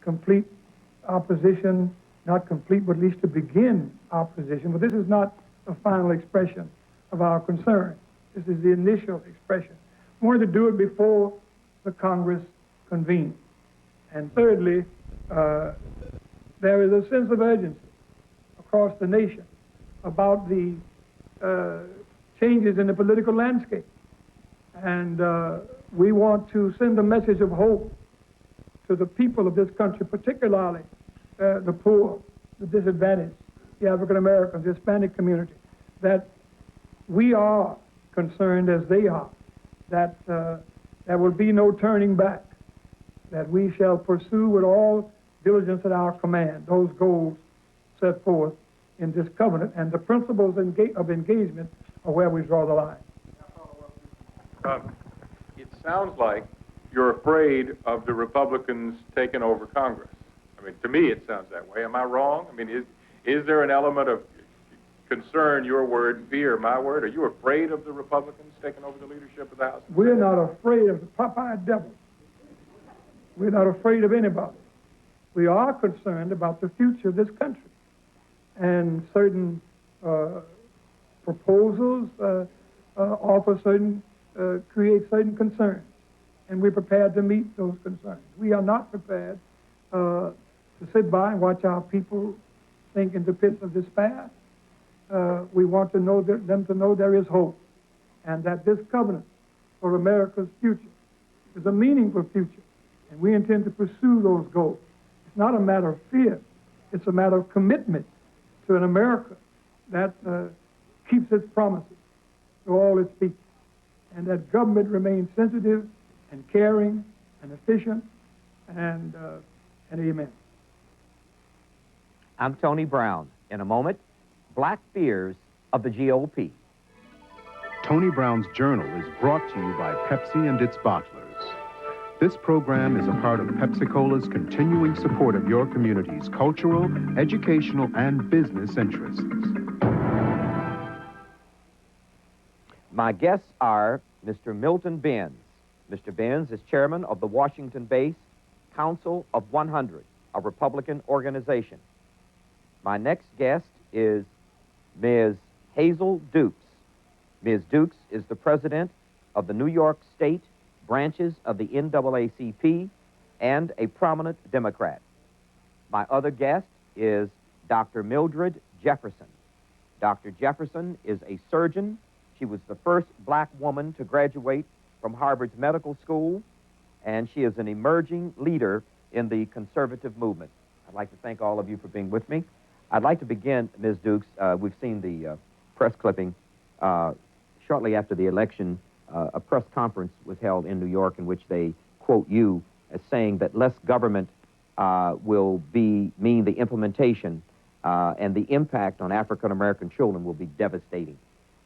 complete opposition, not complete, but at least to begin opposition. But this is not the final expression of our concern. This is the initial expression. We wanted to do it before the Congress convened. And thirdly, there is a sense of urgency across the nation about the changes in the political landscape. And we want to send a message of hope to the people of this country, particularly the poor, the disadvantaged, the African Americans, the Hispanic community, that we are concerned as they are, that there will be no turning back, that we shall pursue with all diligence at our command those goals set forth in this covenant, and the principles of engagement are where we draw the line. It sounds like you're afraid of the Republicans taking over Congress. I mean, to me it sounds that way. Am I wrong? I mean, is there an element of concern, your word, fear, my word? Are you afraid of the Republicans taking over the leadership of the House? We're not afraid of the Popeye devil. We're not afraid of anybody. We are concerned about the future of this country. And certain proposals offer certain, create certain concerns. And we're prepared to meet those concerns. We are not prepared to sit by and watch our people sink into pits of despair. We want to know them to know there is hope, and that this covenant for America's future is a meaningful future, and we intend to pursue those goals. It's not a matter of fear. It's a matter of commitment to an America that keeps its promises to all its people, and that government remains sensitive and caring and efficient, and amen. I'm Tony Brown. In a moment, Black Fears of the GOP. Tony Brown's Journal is brought to you by Pepsi and its bottlers. This program is a part of Pepsi-Cola's continuing support of your community's cultural, educational, and business interests. My guests are Mr. Milton Benz. Mr. Benz is chairman of the Washington-based Council of 100, a Republican organization. My next guest is Ms. Hazel Dukes. Ms. Dukes is the president of the New York State branches of the NAACP and a prominent Democrat. My other guest is Dr. Mildred Jefferson. Dr. Jefferson is a surgeon. She was the first black woman to graduate from Harvard's medical school, and she is an emerging leader in the conservative movement. I'd like to thank all of you for being with me. I'd like to begin, Ms. Dukes. We've seen the press clipping. Shortly after the election, a press conference was held in New York in which they quote you as saying that less government will mean the implementation and the impact on African-American children will be devastating.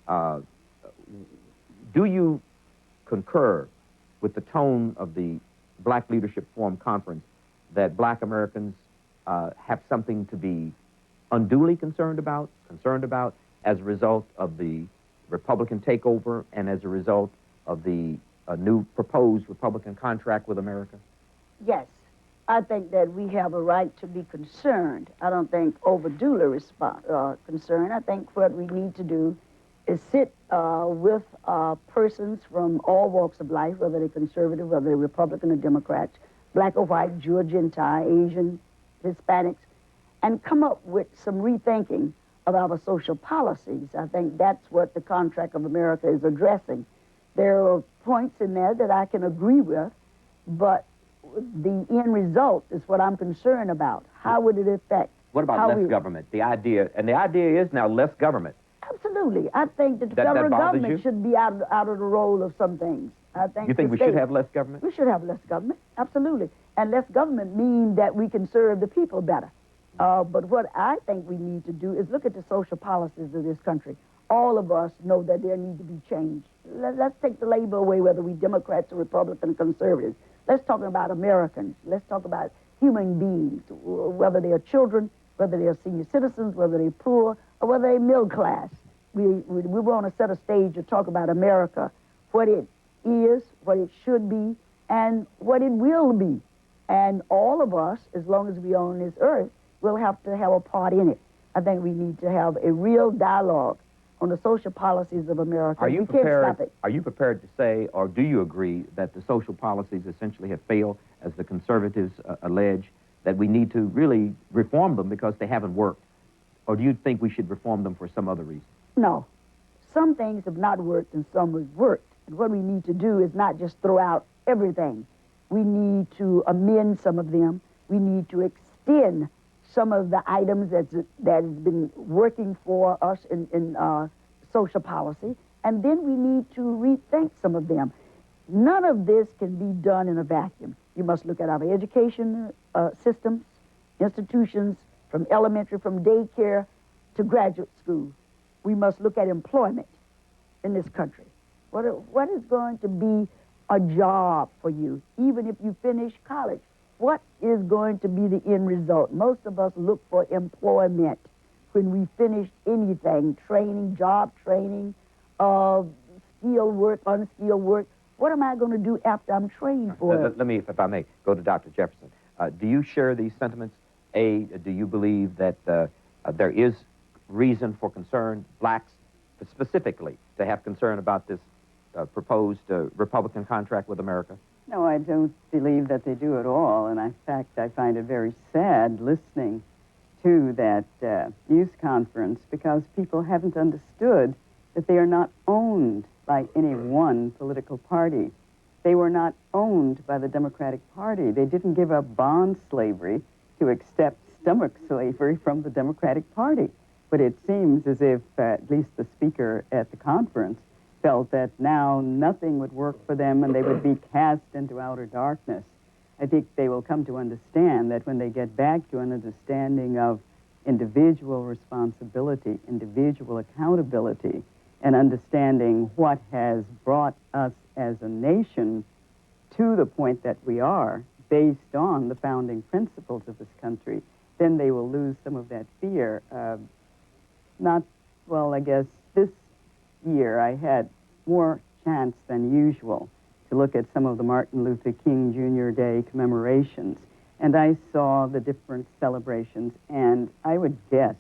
Do you concur with the tone of the Black Leadership Forum Conference that black Americans have something to be unduly concerned about as a result of the Republican takeover and as a result of the new proposed Republican contract with America? Yes, I think that we have a right to be concerned. I don't think overduly concerned. I think what we need to do is sit with persons from all walks of life, whether they're conservative, whether they're Republican or Democrats, black or white, Jew or Gentile, Asian, Hispanics, and come up with some rethinking of our social policies. I think that's what the contract of America is addressing. There are points in there that I can agree with, but the end result is what I'm concerned about. How would it affect? What about less government? The idea is now less government. Absolutely. I think that the federal government should be out of the role of some things. I think. You think we should have less government? We should have less government, absolutely. And less government means that we can serve the people better. But what I think we need to do is look at the social policies of this country. All of us know that there need to be change. Let's take the label away, whether we Democrats or Republican conservatives. Let's talk about Americans. Let's talk about human beings, whether they are children, whether they are senior citizens, whether they're poor, or whether they're middle class. We want to set a stage to talk about America, what it is, what it should be, and what it will be. And all of us, as long as we're on this earth, will have to have a part in it. I think we need to have a real dialogue on the social policies of America. Are you We can't stop it. Are you prepared to say, or do you agree that the social policies essentially have failed, as the conservatives allege, that we need to really reform them because they haven't worked? Or do you think we should reform them for some other reason? No. Some things have not worked and some have worked. And what we need to do is not just throw out everything. We need to amend some of them. We need to extend some of the items that has been working for us in social policy. And then we need to rethink some of them. None of this can be done in a vacuum. You must look at our education systems, institutions, from elementary, from daycare to graduate school. We must look at employment in this country. What is going to be a job for you, even if you finish college? What is going to be the end result? Most of us look for employment when we finish anything, training, job training, skilled work, unskilled work. What am I going to do after I'm trained for it? Let me, if I may, go to Dr. Jefferson. Do you share these sentiments? Do you believe that there is reason for concern, blacks specifically, to have concern about this proposed Republican contract with America? No, I don't believe that they do at all. And in fact, I find it very sad listening to that news conference because people haven't understood that they are not owned by any one political party. They were not owned by the Democratic Party. They didn't give up bond slavery to accept stomach slavery from the Democratic Party. But it seems as if at least the speaker at the conference felt that now nothing would work for them and they would be cast into outer darkness. I think they will come to understand that when they get back to an understanding of individual responsibility, individual accountability, and understanding what has brought us as a nation to the point that we are, based on the founding principles of this country, then they will lose some of that fear. I guess this year I had more chance than usual to look at some of the Martin Luther King Jr. Day commemorations, and I saw the different celebrations, and I would guess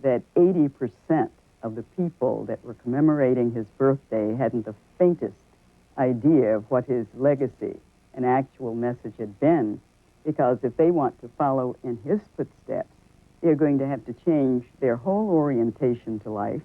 that 80% of the people that were commemorating his birthday hadn't the faintest idea of what his legacy and actual message had been, because if they want to follow in his footsteps, they're going to have to change their whole orientation to life.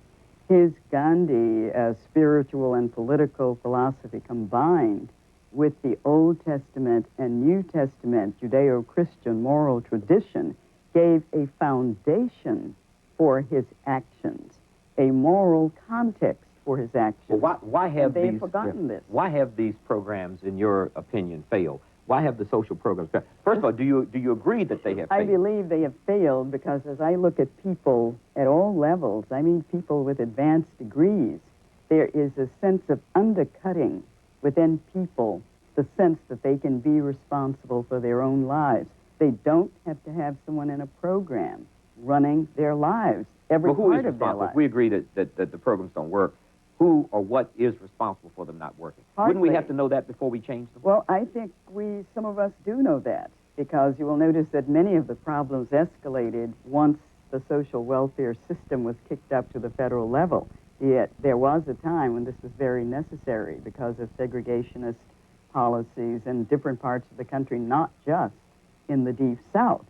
His Gandhi spiritual and political philosophy combined with the Old Testament and New Testament Judeo-Christian moral tradition gave a foundation for his actions, a moral context for his actions. Well, why have they've these forgotten this? Why have these programs, in your opinion, failed? Why have the social programs failed? First of all, do you agree that they have failed? I believe they have failed because as I look at people at all levels, I mean people with advanced degrees, there is a sense of undercutting within people, the sense that they can be responsible for their own lives. They don't have to have someone in a program running their lives, every part of their life. If we agree that the programs don't work, who or what is responsible for them not working? Partly. Wouldn't we have to know that before we change them? Well, I think some of us do know that, because you will notice that many of the problems escalated once the social welfare system was kicked up to the federal level. Yet there was a time when this was very necessary because of segregationist policies in different parts of the country, not just in the Deep South,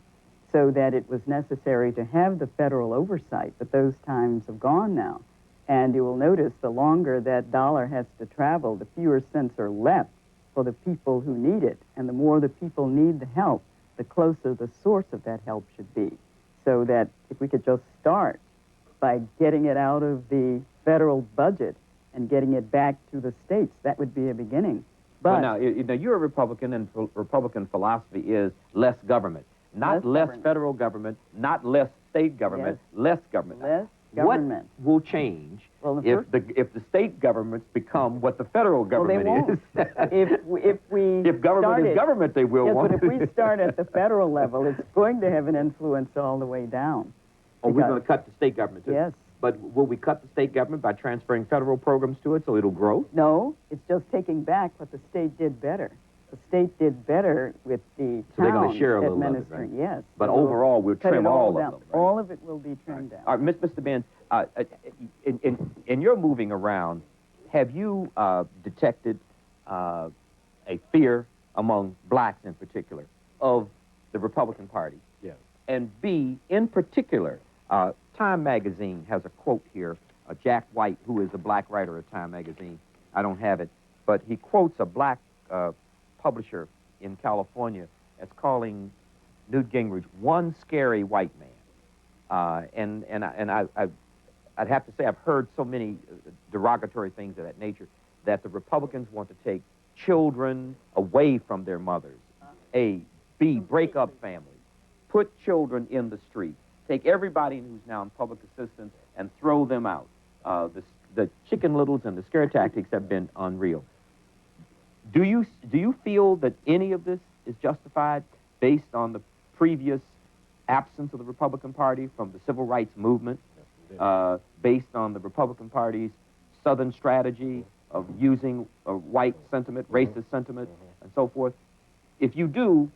so that it was necessary to have the federal oversight, but those times have gone now. And you will notice the longer that dollar has to travel, the fewer cents are left for the people who need it. And the more the people need the help, the closer the source of that help should be. So that if we could just start by getting it out of the federal budget and getting it back to the states, that would be a beginning. But now you're a Republican, and Republican philosophy is less government. Not less federal government, not less state government, less government. Less government. What will change Well, if the state governments become what the federal government is? if government is government, they will. Yes, won't but if we start at the federal level, it's going to have an influence all the way down. Oh, we're going to cut the state government too. Yes. But will we cut the state government by transferring federal programs to it so it'll grow? No, it's just taking back what the state did better. the state did better with the So they're gonna town share a little of it, administering. right? Yes. But they will overall, we'll cut trim it all of down. them, right? All of it will be trimmed down. All right, Mr. Benz, in your moving around, have you detected a fear among blacks in particular of the Republican Party? Yes. And B, in particular, Time Magazine has a quote here, Jack White, who is a black writer of Time Magazine. I don't have it, but he quotes a black publisher in California as calling Newt Gingrich one scary white man. I'd have to say I've heard so many derogatory things of that nature that the Republicans want to take children away from their mothers. A, B, break up families, put children in the street, take everybody who's now in public assistance and throw them out. The Chicken Littles and the scare tactics have been unreal. Do you feel that any of this is justified based on the previous absence of the Republican Party from the civil rights movement, based on the Republican Party's Southern strategy of using white sentiment, racist sentiment, and so forth? If you do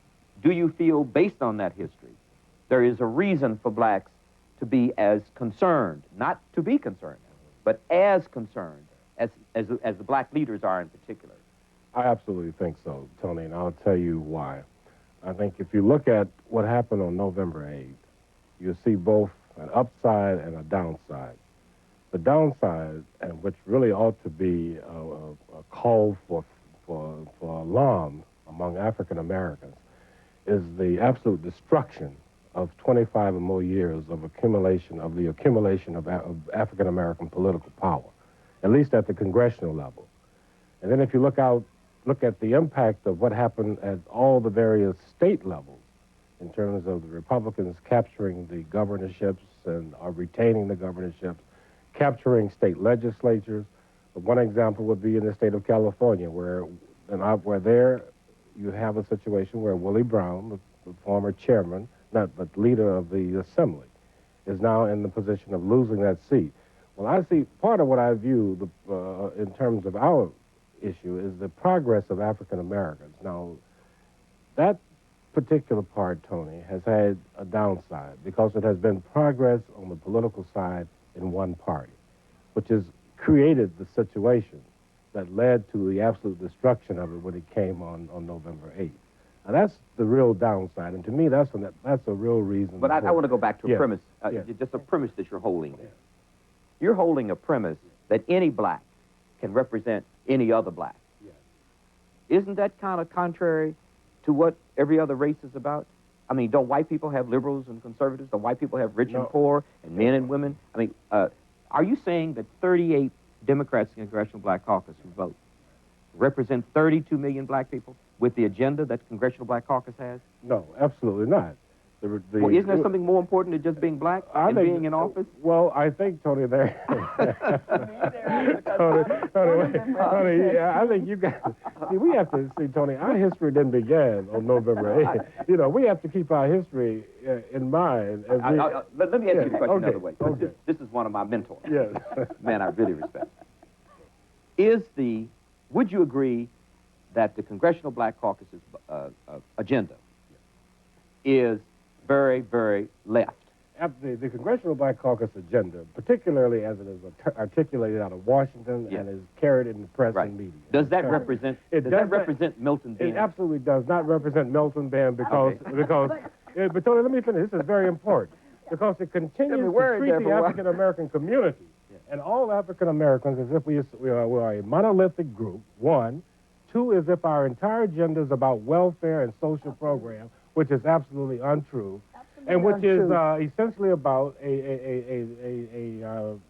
you feel, based on that history, there is a reason for blacks to be as concerned, not to be concerned, but as concerned as the black leaders are in particular? I absolutely think so, Tony, and I'll tell you why. I think if you look at what happened on November 8th, you'll see both an upside and a downside. The downside, and which really ought to be a call for alarm among African Americans, is the absolute destruction of 25 or more years of accumulation of African American political power, at least at the congressional level. And then if you look at the impact of what happened at all the various state levels in terms of the Republicans capturing the governorships and are retaining the governorships, capturing state legislatures. One example would be in the state of California, where there you have a situation where Willie Brown, the former chairman, but leader of the assembly, is now in the position of losing that seat. Well, I see part of what I view in terms of our issue is the progress of African Americans. Now, that particular part, Tony, has had a downside because it has been progress on the political side in one party, which has created the situation that led to the absolute destruction of it when it came on November 8th. Now, that's the real downside, and to me, that's a real reason. But I want to go back to a premise, yes. just a premise that you're holding there. You're holding a premise that any black can represent any other black. Yes. Isn't that kind of contrary to what every other race is about? I mean, don't white people have liberals and conservatives? Don't white people have rich and poor and men and women? I mean, are you saying that 38 Democrats in the Congressional Black Caucus who vote represent 32 million black people with the agenda that the Congressional Black Caucus has? No, absolutely not. Well, isn't there something more important than just being black and being in office? Well, I think, Tony, there. Tony, I think you got. See, we have to see, Tony. Our history didn't begin on November 8th. You know, we have to keep our history in mind. Let me ask you the question another way. Okay. This is one of my mentors. Yes. Man, I really respect. Would you agree that the Congressional Black Caucus's agenda is very, very left? The Congressional Black Caucus agenda, particularly as it is articulated out of Washington and is carried in the press and media. Does that represent Milton Benn? It absolutely does not represent Milton Benn because but Tony, let me finish. This is very important because it continues to treat the African American community and all African Americans as if we are a monolithic group. One. Two is if our entire agenda is about welfare and social programs, which is absolutely untrue, and which is essentially about So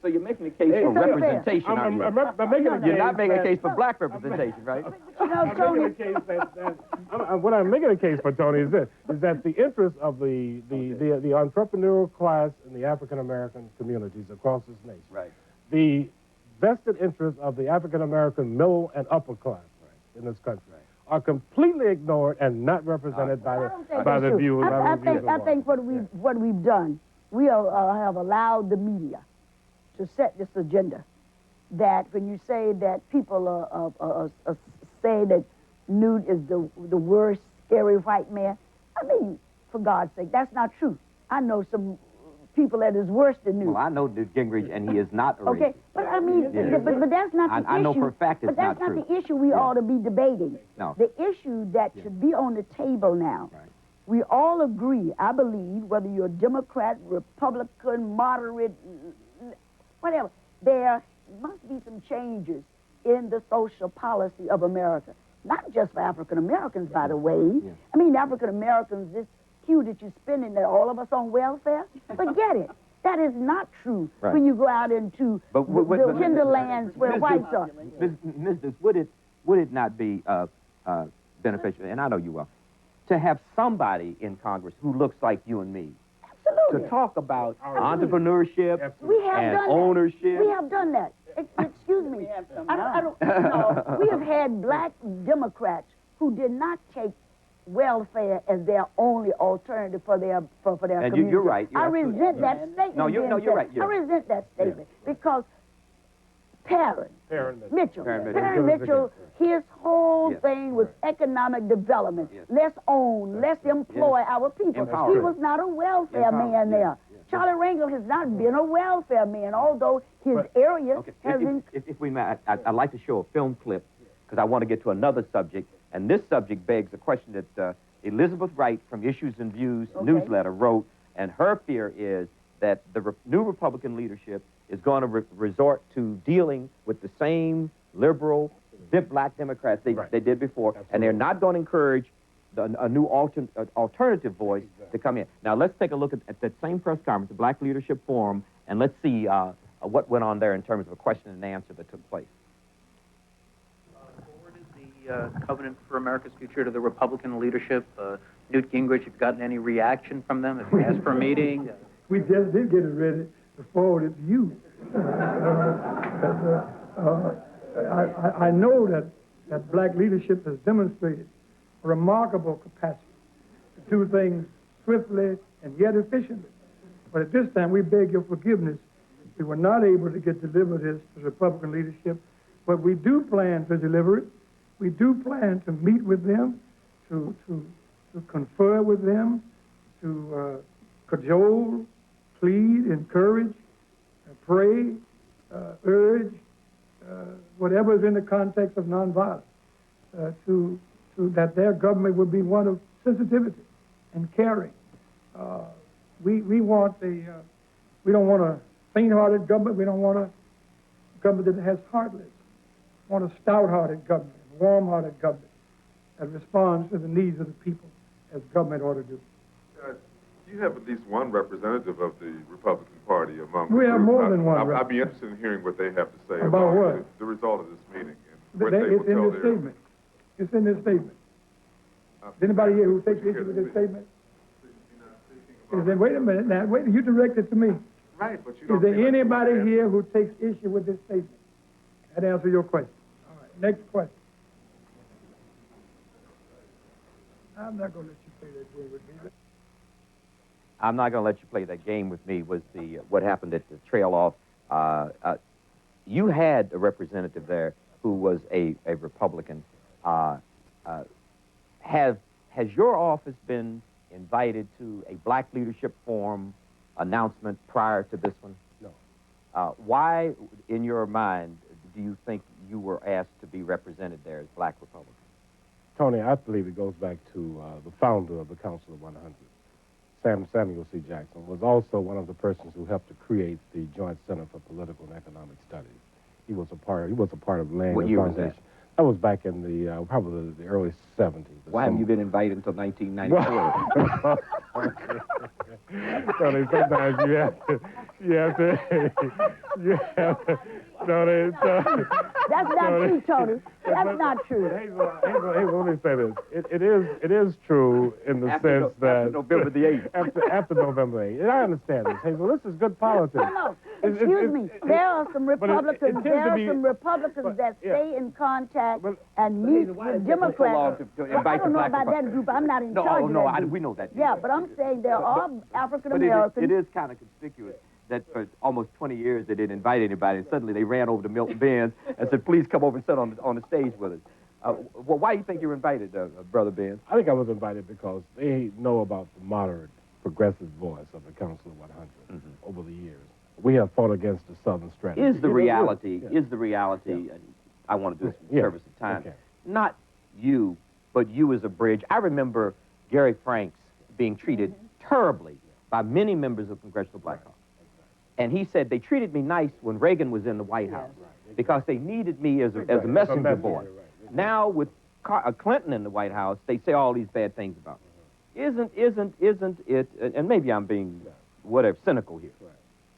you're making a case for representation, aren't you? I'm making a case. You're not making a case for black representation, right? What I'm making a case for, Tony, is this: is that the interests of the entrepreneurial class in the African American communities across this nation, right, the vested interests of the African American middle and upper class in this country are completely ignored and not represented by the views. I think what we've done, we have allowed the media to set this agenda. That when you say that people say that Newt is the worst, scary white man. I mean, for God's sake, that's not true. I know some people that is worse than Newt. Well, I know Newt Gingrich, and he is not a racist. Okay, but I mean, Yeah. but that's not the issue. I know for a fact it's but that's not not true. the issue we Yeah. ought to be debating. No. The issue that should be on the table now. Right. We all agree, I believe, whether you're Democrat, Republican, moderate, whatever, there must be some changes in the social policy of America. Not just for African Americans, by the way. Yeah. I mean, African Americans, this cue that you're spending that all of us on welfare, forget it. That is not true Right. when you go out into the hinterlands where Ms. whites are. Ms. Dukes, would it not be beneficial, and I know you will, to have somebody in Congress who looks like you and me Absolutely. to talk about entrepreneurship We have and done ownership? that. We have done that. Excuse me. I don't know. We have had black Democrats who did not take welfare as their only alternative for their And community. you're right. You're I absolutely resent right. that statement. No, you're being right. said. I resent that statement because Perrin Mitchell, Perrin Mitchell, his whole Yes. thing was economic development. Yes. Let's own, let's employ our people. Empower. He was not a welfare man there. Charlie Rangel has not been a welfare man, although his area Okay. has If we may, I'd like to show a film clip because I want to get to another subject, and this subject begs a question that Elizabeth Wright from Issues and Views newsletter wrote, and her fear is that the new Republican leadership is going to resort to dealing with the same liberal, black Democrats they did before, and they're not going to encourage a new alternative voice to come in. Now, let's take a look at that same press conference, the Black Leadership Forum, and let's see what went on there in terms of a question and answer that took place. Forwarded the Covenant for America's Future to the Republican leadership. Newt Gingrich, have you gotten any reaction from them? Have you asked for a meeting? We just did get it ready to forward it to you. I know that black leadership has demonstrated a remarkable capacity to do things swiftly and yet efficiently. But at this time, we beg your forgiveness. We were not able to deliver this to the Republican leadership, but we do plan to deliver it. We do plan to meet with them, to confer with them, to cajole, plead, encourage, pray, urge, whatever is in the context of nonviolence, to that their government would be one of sensitivity and caring. We want we don't want a faint-hearted government. We don't want a government that has heartless. We want a stout-hearted government, a warm-hearted government that responds to the needs of the people as government ought to do. You have at least one representative of the Republican Party among We the have group. more than one I'd be interested in hearing what they have to say About what? the result of this meeting. And what they It's will in tell this their- statement. It's in this statement. Is anybody here who takes issue with this statement? Is there, wait a minute now, wait, you direct it to me. Right, but you Is don't there seem like anybody you here who takes issue with this statement? That answers your question. All right, next question. I'm not going to let you play that game with me. I'm not going to let you play that game with me. Was the what happened at the trail off? You had a representative there who was a Republican. Has your office been invited to a Black Leadership Forum announcement prior to this one? No. Why, in your mind, do you think you were asked to be represented there as Black Republicans? Tony, I believe it goes back to the founder of the Council of 100. Samuel C. Jackson was also one of the persons who helped to create the Joint Center for Political and Economic Studies. He was a part of laying What the year was foundation. That was back in the probably the early 70s. Why haven't you been invited until 1994? Tony, sometimes you have to, Tony, That's not true, Tony. That's not true. Hazel, let me say this. It is true in the sense that... After November the 8th. After November 8th. And I understand this, Hazel. This is good politics. No, excuse me. There are some Republicans. That stay in contact and meet with Democrats. I don't know about that group. I'm not in charge of that group. We know that. Yeah, but I'm saying there are African Americans. But it is kind of conspicuous that for almost 20 years they didn't invite anybody, and suddenly they ran over to Milton Benz and said, "Please come over and sit on the stage with us." Well, why do you think you were invited, Brother Ben? I think I was invited because they know about the moderate, progressive voice of the Council of 100 over the years. We have fought against the Southern strategy. Is the reality, Yeah. and I want to do some Yeah. service of time, Okay. not you, but you as a bridge. I remember Gary Franks being treated terribly by many members of Congressional Black Caucus. And he said they treated me nice when Reagan was in the White House because they needed me as a messenger boy. Now with Clinton in the White House, they say all these bad things about me. Isn't it, and maybe I'm being whatever, cynical here.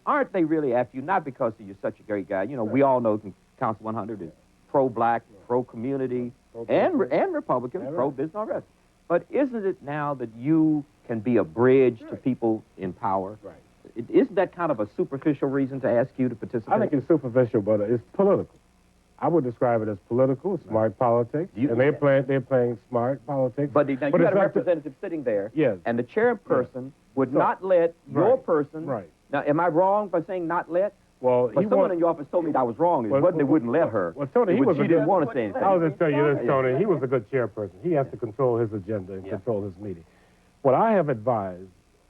Aren't they really after you, not because you're such a great guy? You know, we all know Council 100 is pro-black, pro-community, and Republican, pro-business, all the rest. But isn't it now that you can be a bridge to people in power? Right. Isn't that kind of a superficial reason to ask you to participate? I think it's superficial, but it's political. I would describe it as political, smart politics, and they're playing smart politics. But now you got a representative sitting there, and the chairperson would not let your person. Right. Now, am I wrong by saying not let? Well, but someone in your office told me that I was wrong. It wasn't they wouldn't let her. Well, Tony, she didn't want to say anything. I'll just tell you this, Tony. He was a good chairperson. He has to control his agenda and control his meeting. What I have advised,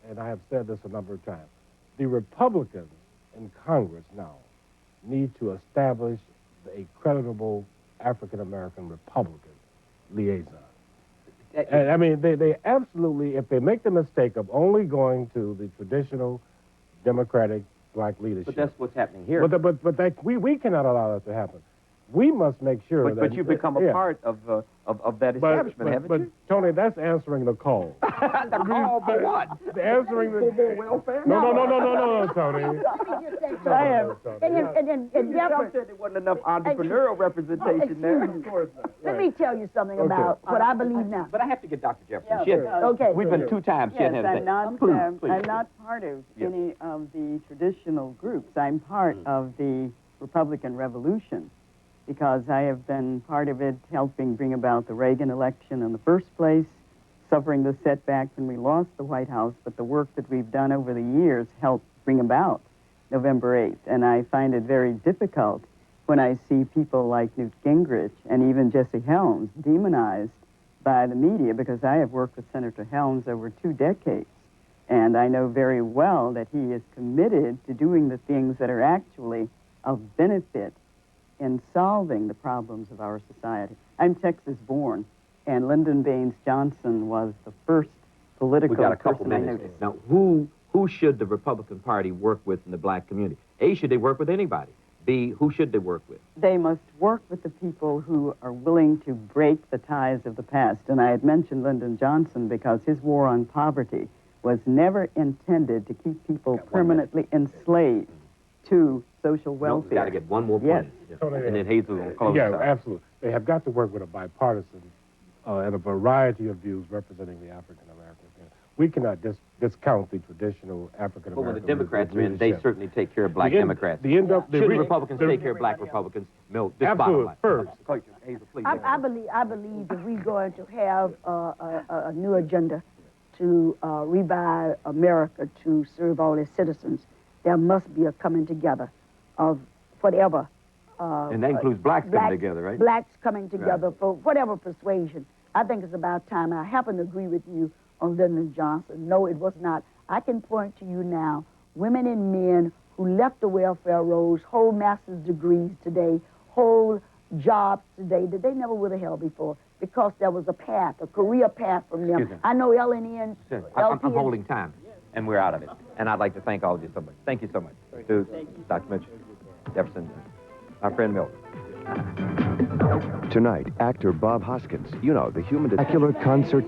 and I have said this a number of times, the Republicans in Congress now need to establish a credible African-American Republican liaison. And, I mean, they absolutely, if they make the mistake of only going to the traditional Democratic black leadership. But that's what's happening here. But we cannot allow that to happen. We must make sure But you've become a part of that establishment, haven't you? But, Tony, that's answering the call. The call for what? Answering the... For more welfare? No, Tony. And Jefferson said there wasn't enough entrepreneurial representation there. Of course not. Let me tell you something about what I believe now. But I have to get Dr. Jefferson. Okay. We've been 2 times. Yes, I'm not part of any of the traditional groups. I'm part of the Republican Revolution, because I have been part of it helping bring about the Reagan election in the first place, suffering the setback when we lost the White House, but the work that we've done over the years helped bring about November 8th. And I find it very difficult when I see people like Newt Gingrich and even Jesse Helms demonized by the media, because I have worked with Senator Helms over 2 decades. And I know very well that he is committed to doing the things that are actually of benefit in solving the problems of our society. I'm Texas-born, and Lyndon Baines Johnson was the first political We got a couple person I minutes. noticed. Now, who should the Republican Party work with in the black community? A, should they work with anybody? B, who should they work with? They must work with the people who are willing to break the ties of the past. And I had mentioned Lyndon Johnson because his war on poverty was never intended to keep people permanently enslaved to social welfare. We've got to get one more point. And then Hazel will close us out. Absolutely. They have got to work with a bipartisan and a variety of views representing the African-American community. We cannot discount the traditional African-American. But when the Democrats are in, they leadership. certainly take care of black Democrats. Should the Republicans take care of black Republicans? No, this absolutely. First. Hazel, please. I believe that we're going to have a new agenda to revive America to serve all its citizens. There must be a coming together of whatever. And that includes blacks coming together, right? Blacks coming together for whatever persuasion. I think it's about time. I happen to agree with you on Lyndon Johnson. No, it was not. I can point to you now, women and men who left the welfare rolls, hold master's degrees today, hold jobs today that they never would have held before, because there was a path, a career path from them. I know LNNs, I'm holding time, and we're out of it. And I'd like to thank all of you so much. Thank you so much. To Dr. Mitchell, Jefferson, our friend Mildred. Tonight, actor Bob Hoskins, you know, the human spectacular concert